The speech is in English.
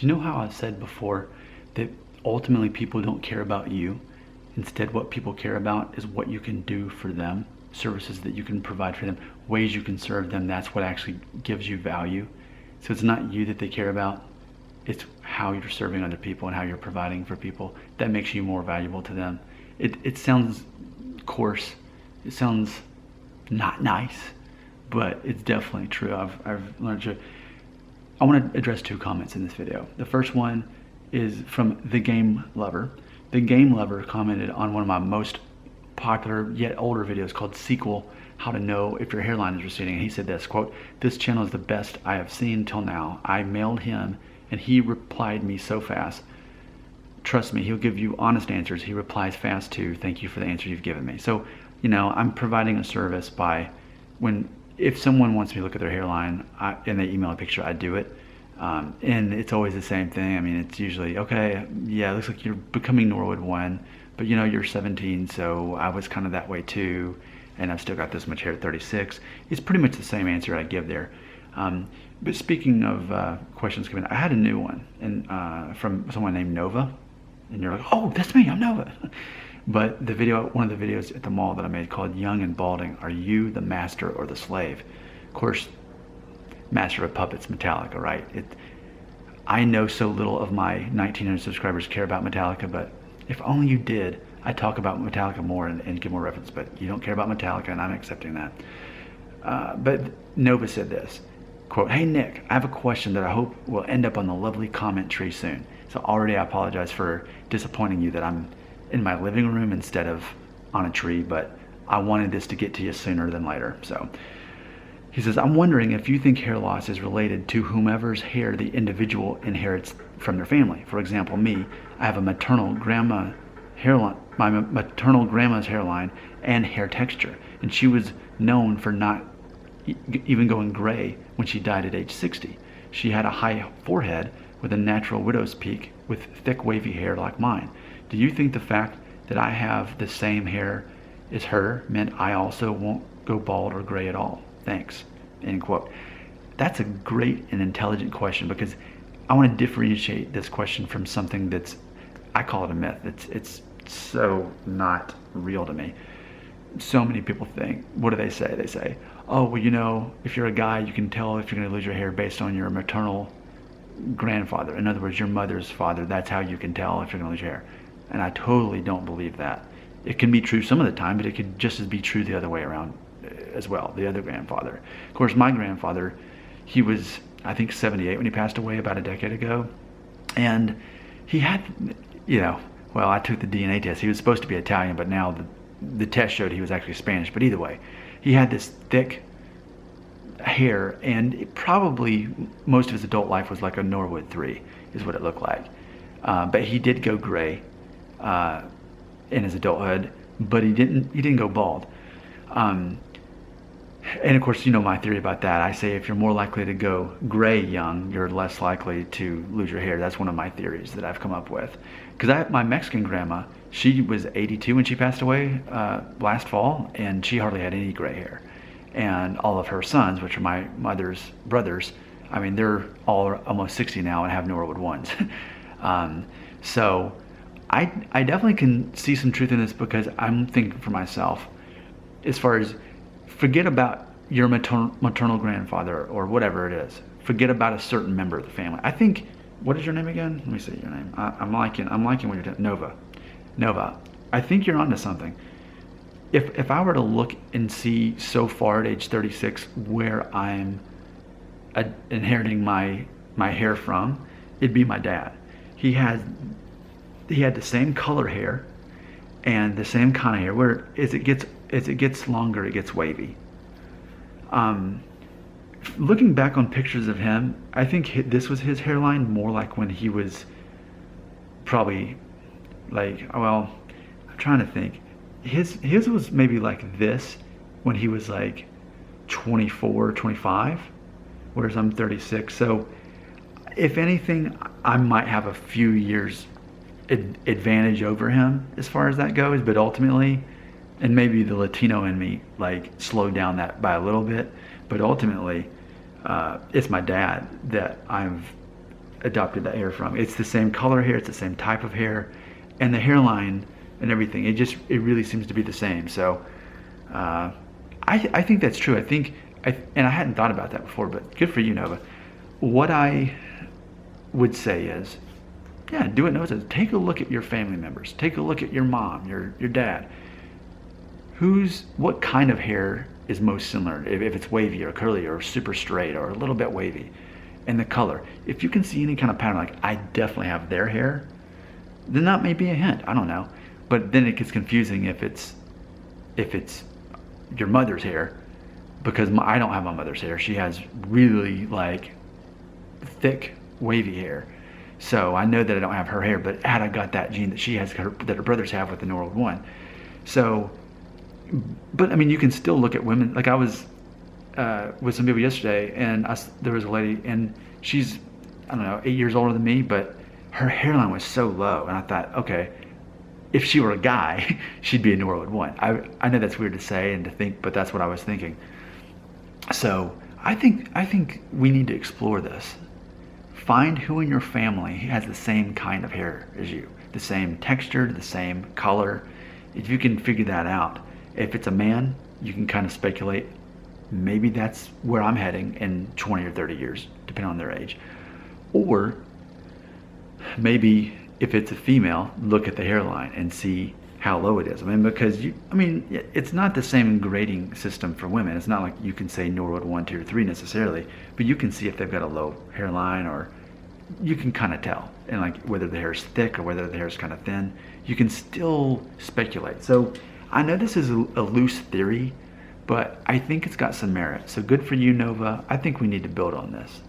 Do you know how I said before that ultimately people don't care about you? Instead, what people care about is what you can do for them, services that you can provide for them, ways you can serve them. That's what actually gives you value. So it's not you that they care about, it's how you're serving other people and how you're providing for people. That makes you more valuable to them. It sounds coarse, it sounds not nice, but it's definitely true. I've learned to. I want to address 2 comments in this video. The first one is from The Game Lover. The Game Lover commented on one of my most popular yet older videos called Sequel, How to Know If Your Hairline is Receding. And he said this, quote, "This channel is the best I have seen till now. I mailed him and he replied me so fast. Trust me, he'll give you honest answers. He replies fast too. Thank you for the answer you've given me." So, you know, I'm providing a service by if someone wants me to look at their hairline and they email a picture, I do it. And it's always the same thing. I mean, it's usually, okay, yeah, it looks like you're becoming Norwood 1, but you know, you're 17, so I was kind of that way too, and I've still got this much hair at 36. It's pretty much the same answer I give there. But speaking of questions coming, I had a new one and from someone named Nova, and you're like, oh, that's me, I'm Nova. But the video, one of the videos at the mall that I made called Young and Balding, Are You the Master or the Slave? Of course, Master of Puppets, Metallica, right? I know so little of my 1,900 subscribers care about Metallica, but if only you did, I'd talk about Metallica more and give more reference, but you don't care about Metallica, and I'm accepting that. But Nova said this, quote, "Hey Nick, I have a question that I hope will end up on the lovely comment tree soon. So already I apologize for disappointing you that I'm in my living room instead of on a tree, but I wanted this to get to you sooner than later." So he says, "I'm wondering if you think hair loss is related to whomever's hair the individual inherits from their family. For example, me, I have a maternal grandma hairline, my maternal grandma's hairline and hair texture, and she was known for not even going gray when she died at age 60. She had a high forehead with a natural widow's peak with thick wavy hair like mine. Do you think the fact that I have the same hair as her meant I also won't go bald or gray at all? Thanks." End quote. That's a great and intelligent question, because I want to differentiate this question from something that's, I call it a myth. It's so not real to me. So many people think, what do they say? They say, oh, well, you know, if you're a guy, you can tell if you're going to lose your hair based on your maternal grandfather. In other words, your mother's father. That's how you can tell if you're going to lose your hair. And I totally don't believe that. It can be true some of the time, but it could just as be true the other way around as well, the other grandfather. Of course, my grandfather, he was, I think, 78 when he passed away about a decade ago. And he had, you know, well, I took the DNA test. He was supposed to be Italian, but now the test showed he was actually Spanish. But either way, he had this thick hair, and it probably most of his adult life was like a Norwood 3 is what it looked like. But he did go gray in his adulthood, but he didn't go bald. And of course, you know my theory about that. I say if you're more likely to go gray young, you're less likely to lose your hair. That's one of my theories that I've come up with. Because my Mexican grandma, she was 82 when she passed away last fall, and she hardly had any gray hair. And all of her sons, which are my mother's brothers, I mean, they're all almost 60 now and have Norwood 1s. So I definitely can see some truth in this, because I'm thinking for myself, as far as forget about your maternal grandfather or whatever it is. Forget about a certain member of the family. I think, what is your name again? Let me see your name. I'm liking what you're doing. Nova. I think you're onto something. If I were to look and see so far at age 36 where I'm inheriting my hair from, it'd be my dad. He had the same color hair and the same kind of hair, where as it gets longer, it gets wavy. Looking back on pictures of him, I think this was his hairline more like when he was probably like, well, I'm trying to think. His was maybe like this when he was like 24, 25, whereas I'm 36. So if anything, I might have a few years advantage over him as far as that goes, but ultimately, and maybe the Latino in me like slowed down that by a little bit, but ultimately it's my dad that adopted that hair from. It's the same color hair, it's the same type of hair, and the hairline and everything. It really seems to be the same. So I think that's true. And I hadn't thought about that before, but good for you, Nova. What I would say is, yeah, do what Nova says. Take a look at your family members. Take a look at your mom, your dad. What kind of hair is most similar? If it's wavy or curly or super straight or a little bit wavy, and the color. If you can see any kind of pattern, like I definitely have their hair, then that may be a hint. I don't know, but then it gets confusing if it's your mother's hair, because I don't have my mother's hair. She has really like thick wavy hair. So I know that I don't have her hair, but had I got that gene that she has, that her brothers have with the Norwood 1. So, but I mean, you can still look at women. Like I was with some people yesterday, and there was a lady, and she's, I don't know, 8 years older than me, but her hairline was so low, and I thought, okay, if she were a guy, she'd be a Norwood 1. I know that's weird to say and to think, but that's what I was thinking. So I think we need to explore this. Find who in your family has the same kind of hair as you, the same texture, the same color. If you can figure that out, if it's a man, you can kind of speculate, maybe that's where I'm heading in 20 or 30 years, depending on their age. Or maybe if it's a female, look at the hairline and see how low it is. I mean, because it's not the same grading system for women. It's not like you can say Norwood 1, 2, or 3 necessarily, but you can see if they've got a low hairline, or you can kind of tell, and like whether the hair is thick or whether the hair is kind of thin. You can still speculate. So I know this is a loose theory, but I think it's got some merit. So good for you, Nova. I think we need to build on this.